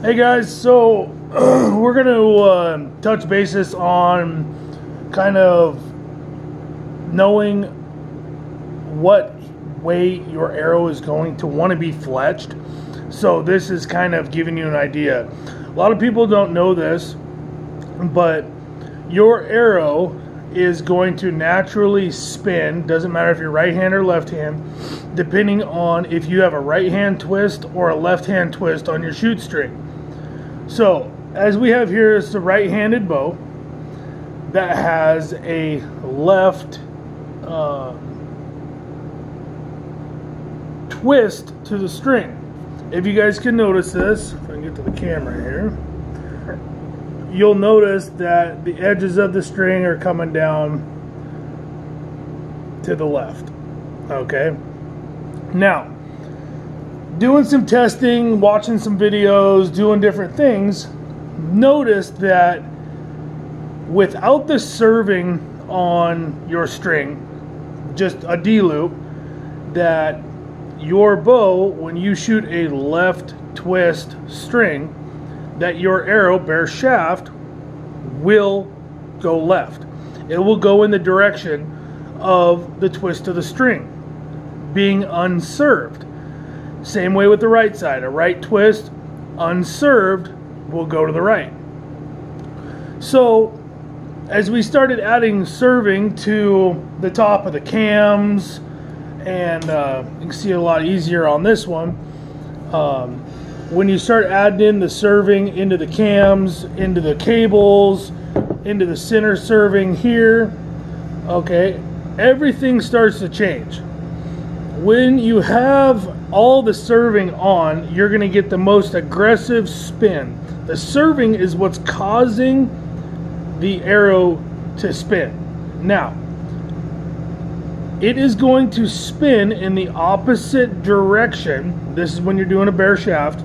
Hey guys, so we're going to touch basis on kind of knowing what way your arrow is going to want to be fletched. So this is kind of giving you an idea. A lot of people don't know this, but your arrow is going to naturally spin, doesn't matter if you're right hand or left hand, depending on if you have a right hand twist or a left hand twist on your shoot string. So as we have here is the right-handed bow that has a left twist to the string. If you guys can notice this, if I can get to the camera here, you'll notice that the edges of the string are coming down to the left. Okay, now doing some testing, watching some videos, doing different things, noticed that without the serving on your string, just a D-loop, that your bow, when you shoot a left twist string, that your arrow, bare shaft, will go left. It will go in the direction of the twist of the string, being unserved. Same way with the right side. A right twist, unserved, will go to the right. So as we started adding serving to the top of the cams, and you can see it a lot easier on this one, when you start adding in the serving into the cams, into the cables, into the center serving here, okay, everything starts to change. When you have all the serving on, you're going to get the most aggressive spin. The serving is what's causing the arrow to spin. Now, it is going to spin in the opposite direction. This is when you're doing a bare shaft,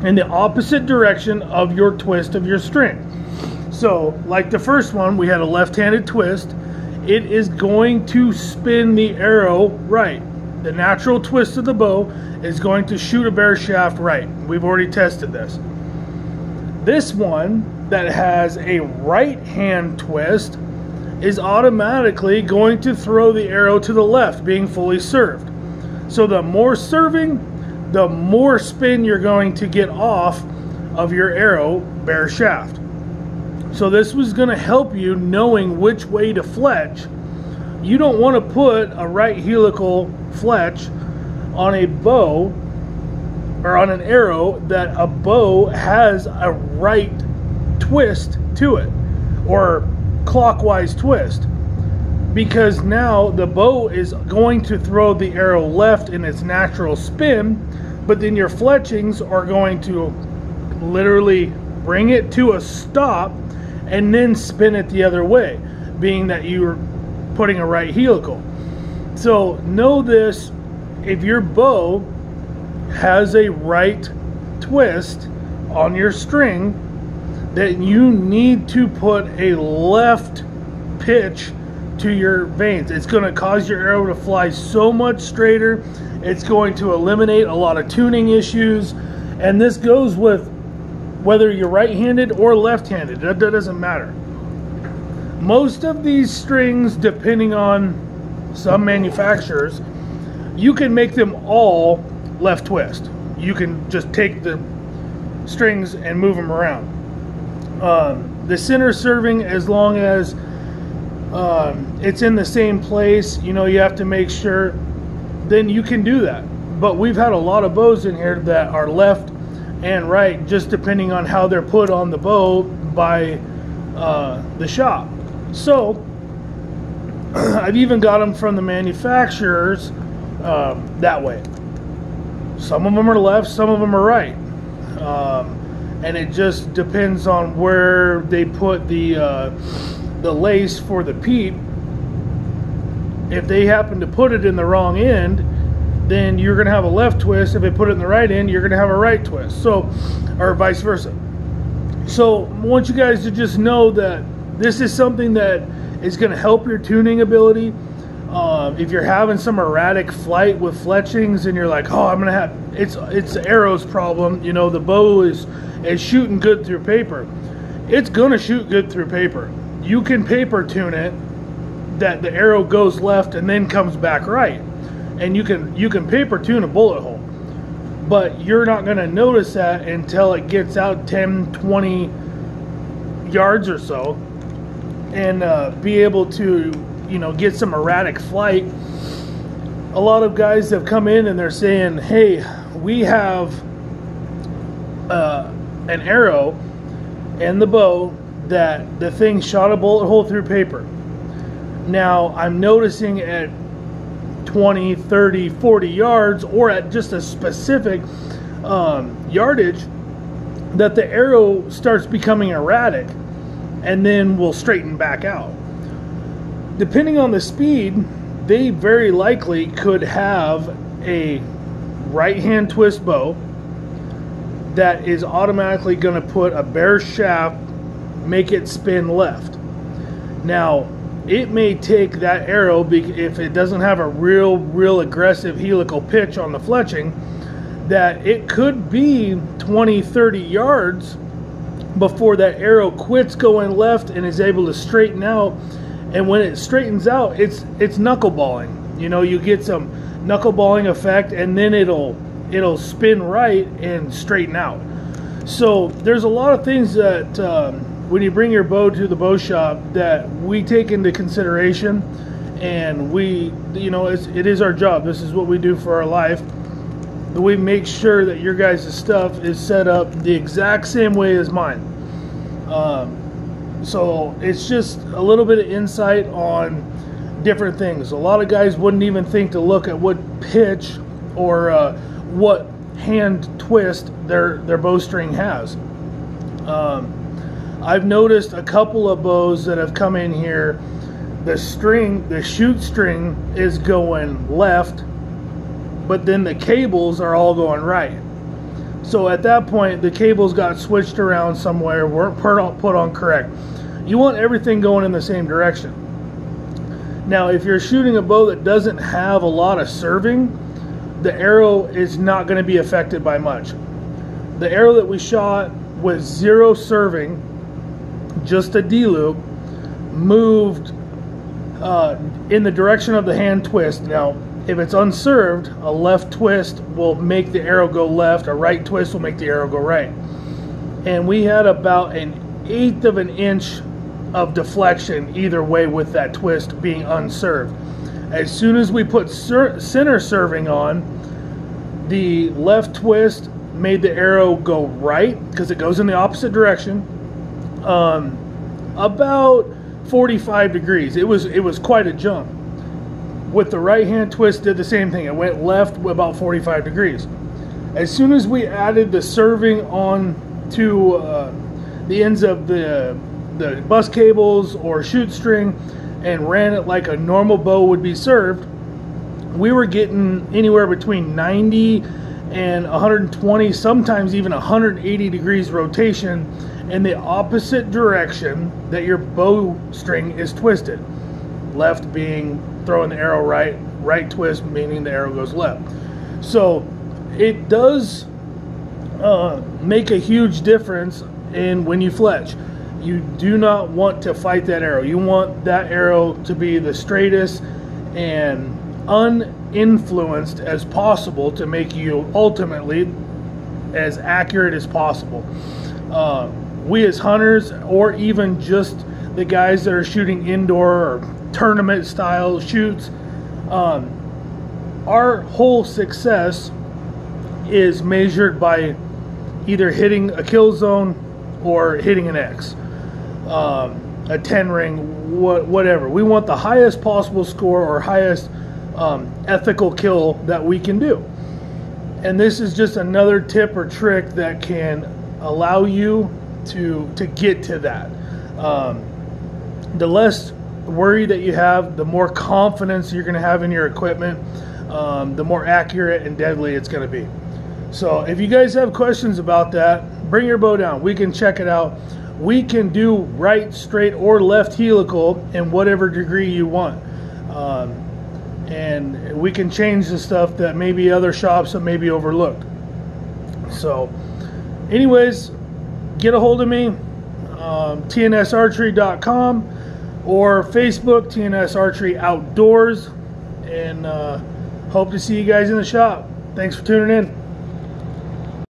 in the opposite direction of your twist of your string. So, like the first one, we had a left-handed twist. It is going to spin the arrow right. The natural twist of the bow is going to shoot a bare shaft right. We've already tested this. This one that has a right hand twist is automatically going to throw the arrow to the left, being fully served. So the more serving, the more spin you're going to get off of your arrow bare shaft. So this was going to help you knowing which way to fletch. You don't want to put a right helical fletch on a bow or on an arrow that a bow has a right twist to it, or clockwise twist, because now the bow is going to throw the arrow left in its natural spin, but then your fletchings are going to literally bring it to a stop and then spin it the other way, being that you're putting a right helical. So know this: if your bow has a right twist on your string, then you need to put a left pitch to your vanes. It's going to cause your arrow to fly so much straighter. It's going to eliminate a lot of tuning issues, and this goes with whether you're right-handed or left-handed. That doesn't matter. Most of these strings, depending on some manufacturers, you can make them all left twist. You can just take the strings and move them around. The center serving, as long as it's in the same place, you know, you have to make sure, then you can do that. But we've had a lot of bows in here that are left and right, just depending on how they're put on the bow by the shop. So I've even got them from the manufacturers that way. Some of them are left, some of them are right, and it just depends on where they put the lace for the peep. If they happen to put it in the wrong end, then you're going to have a left twist. If they put it in the right end, you're going to have a right twist. So, or vice versa. So I want you guys to just know that this is something that is going to help your tuning ability. If you're having some erratic flight with fletchings and you're like, oh, I'm gonna have, it's the arrow's problem, you know, the bow is is shooting good through paper. It's gonna shoot good through paper. You can paper tune it that the arrow goes left and then comes back right, and you can paper tune a bullet hole, but you're not gonna notice that until it gets out 10-20 yards or so, and be able to, you know, get some erratic flight. A lot of guys have come in and they're saying, hey, we have an arrow and the bow that the thing shot a bullet hole through paper. Now I'm noticing at 20, 30, 40 yards, or at just a specific yardage, that the arrow starts becoming erratic and then will straighten back out. Depending on the speed, they very likely could have a right hand twist bow that is automatically going to put a bare shaft, make it spin left. Now, it may take that arrow, if it doesn't have a real aggressive helical pitch on the fletching, that it could be 20-30 yards before that arrow quits going left and is able to straighten out. And when it straightens out, it's knuckleballing. You know, you get some knuckleballing effect, and then it'll spin right and straighten out. So there's a lot of things that when you bring your bow to the bow shop that we take into consideration, and we, you know, it is our job. This is what we do for our life. We make sure that your guys' stuff is set up the exact same way as mine. So it's just a little bit of insight on different things. A lot of guys wouldn't even think to look at what pitch or what hand twist their bowstring has. I've noticed a couple of bows that have come in here, the shoot string is going left, but then the cables are all going right. So at that point, the cables got switched around somewhere, weren't put on correct. You want everything going in the same direction. Now, if you're shooting a bow that doesn't have a lot of serving, the arrow is not going to be affected by much. The arrow that we shot with 0 serving, just a D-loop, moved in the direction of the hand twist. Now, if it's unserved, a left twist will make the arrow go left, a right twist will make the arrow go right. And we had about 1/8 of an inch of deflection either way with that twist being unserved. As soon as we put center serving on, the left twist made the arrow go right because it goes in the opposite direction, about 45 degrees. It was quite a jump. With the right hand twist, did the same thing. It went left about 45 degrees. As soon as we added the serving on to the ends of the bus cables or shoot string and ran it like a normal bow would be served, we were getting anywhere between 90 and 120, sometimes even 180 degrees rotation in the opposite direction that your bow string is twisted. Left being throwing the arrow right, right twist meaning the arrow goes left. So it does make a huge difference in when you fletch. You do not want to fight that arrow. You want that arrow to be the straightest and uninfluenced as possible to make you ultimately as accurate as possible. We as hunters, or even just the guys that are shooting indoor or tournament style shoots, our whole success is measured by either hitting a kill zone or hitting an X, a 10 ring, whatever. We want the highest possible score or highest ethical kill that we can do. And this is just another tip or trick that can allow you to get to that. The less worry that you have, the more confidence you're going to have in your equipment, the more accurate and deadly it's going to be. So if you guys have questions about that, bring your bow down. We can check it out. We can do right, straight, or left helical in whatever degree you want. And we can change the stuff that maybe other shops have maybe overlooked. So anyways, get a hold of me, tnsarchery.com or Facebook, TNS Archery Outdoors, and hope to see you guys in the shop. Thanks for tuning in.